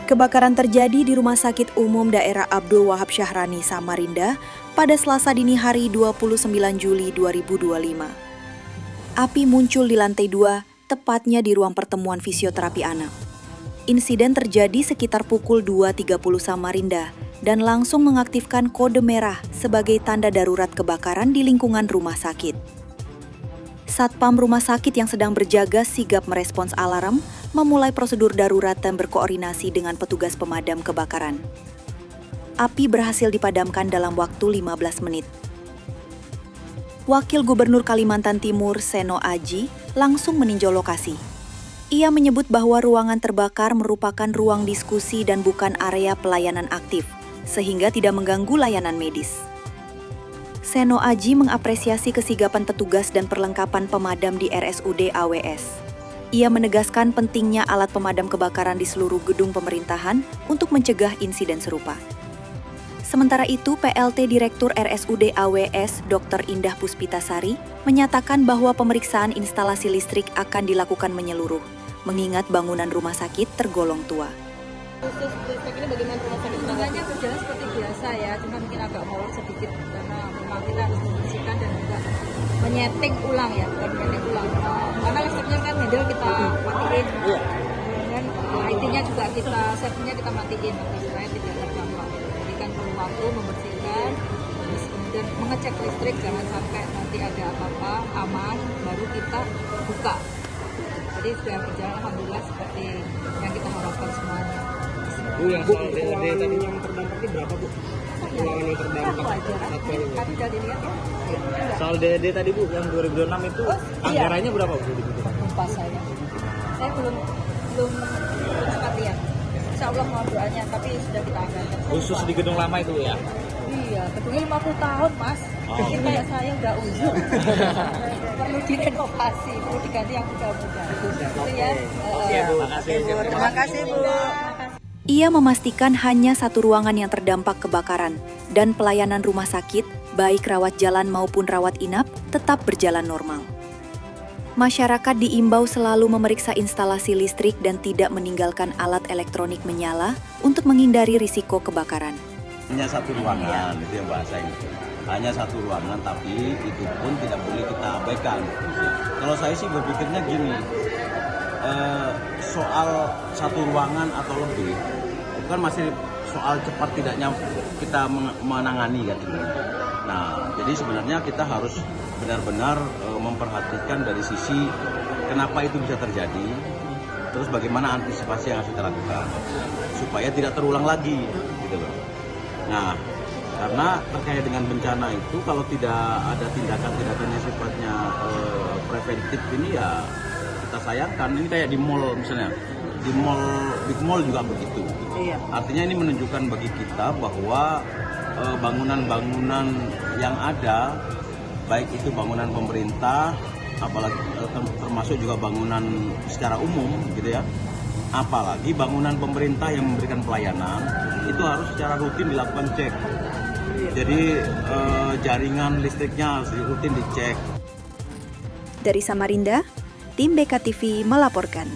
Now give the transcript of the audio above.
Kebakaran terjadi di Rumah Sakit Umum Daerah Abdul Wahab Syahrani, Samarinda pada Selasa dini hari 29 Juli 2025. Api muncul di lantai 2, tepatnya di ruang pertemuan fisioterapi anak. Insiden terjadi sekitar pukul 2.30 Samarinda dan langsung mengaktifkan kode merah sebagai tanda darurat kebakaran di lingkungan rumah sakit. Satpam rumah sakit yang sedang berjaga sigap merespons alarm, memulai prosedur darurat dan berkoordinasi dengan petugas pemadam kebakaran. Api berhasil dipadamkan dalam waktu 15 menit. Wakil Gubernur Kalimantan Timur, Seno Aji, langsung meninjau lokasi. Ia menyebut bahwa ruangan terbakar merupakan ruang diskusi dan bukan area pelayanan aktif, sehingga tidak mengganggu layanan medis. Seno Aji mengapresiasi kesigapan petugas dan perlengkapan pemadam di RSUD AWS. Ia menegaskan pentingnya alat pemadam kebakaran di seluruh gedung pemerintahan untuk mencegah insiden serupa. Sementara itu, PLT Direktur RSUD AWS Dr. Indah Puspitasari menyatakan bahwa pemeriksaan instalasi listrik akan dilakukan menyeluruh, mengingat bangunan rumah sakit tergolong tua. Khusus listrik ini bagaimana rumah sakit? Sebenarnya berjalan seperti biasa ya, cuma mungkin agak molor sedikit karena memang kita harus membersihkan dan juga menyeting ulang ya, bukan menyeting ulang. Karena listriknya kan handle kita matiin, kemudian IT-nya juga kita, safety-nya kita matiin supaya tidak terdampak. Jadi kan perlu waktu membersihkan, terus kemudian mengecek listrik jangan sampai nanti ada apa-apa aman, baru kita buka. Jadi sudah berjalan alhamdulillah seperti yang kita harapkan semuanya. Bu, yang soal DRD tadi yang terdampak ini berapa, Bu? Ruangan yang terdampak Satu aja. Tadi udah dilihat ya? Soal DRD tadi, Bu, yang 2026 itu anggarannya berapa, Bu? Lupa saya. Saya belum sempat lihat. Insya Allah mau doanya, tapi sudah kita anggarkan. Khusus di gedung lama itu ya? Iya, gedungnya 50 tahun, Mas. Jadi kayak saya udah uzur. Perlu direnovasi, perlu diganti yang muda-muda. Itu ya. Oke, Bu. Terima kasih, Bu. Ia memastikan hanya satu ruangan yang terdampak kebakaran dan pelayanan rumah sakit, baik rawat jalan maupun rawat inap, tetap berjalan normal. Masyarakat diimbau selalu memeriksa instalasi listrik dan tidak meninggalkan alat elektronik menyala untuk menghindari risiko kebakaran. Hanya satu ruangan, itu yang bahasa ini. Hanya satu ruangan, tapi itu pun tidak boleh kita abaikan. Kalau saya sih berpikirnya gini, soal satu ruangan atau lebih, itu kan masih soal cepat tidaknya kita menangani kan. Nah, jadi sebenarnya kita harus benar-benar memperhatikan dari sisi kenapa itu bisa terjadi, terus bagaimana antisipasi yang harus kita lakukan supaya tidak terulang lagi, gitu loh. Nah, karena terkait dengan bencana itu kalau tidak ada tindakan-tindakan yang sifatnya preventif ini ya kita sayangkan. Ini kayak di mall misalnya, di mall, big mall juga begitu. Iya. Artinya ini menunjukkan bagi kita bahwa bangunan-bangunan yang ada, baik itu bangunan pemerintah, apalagi termasuk juga bangunan secara umum gitu ya, apalagi bangunan pemerintah yang memberikan pelayanan, itu harus secara rutin dilakukan cek. Jadi jaringan listriknya harus rutin dicek. Dari Samarinda, tim BKTV melaporkan.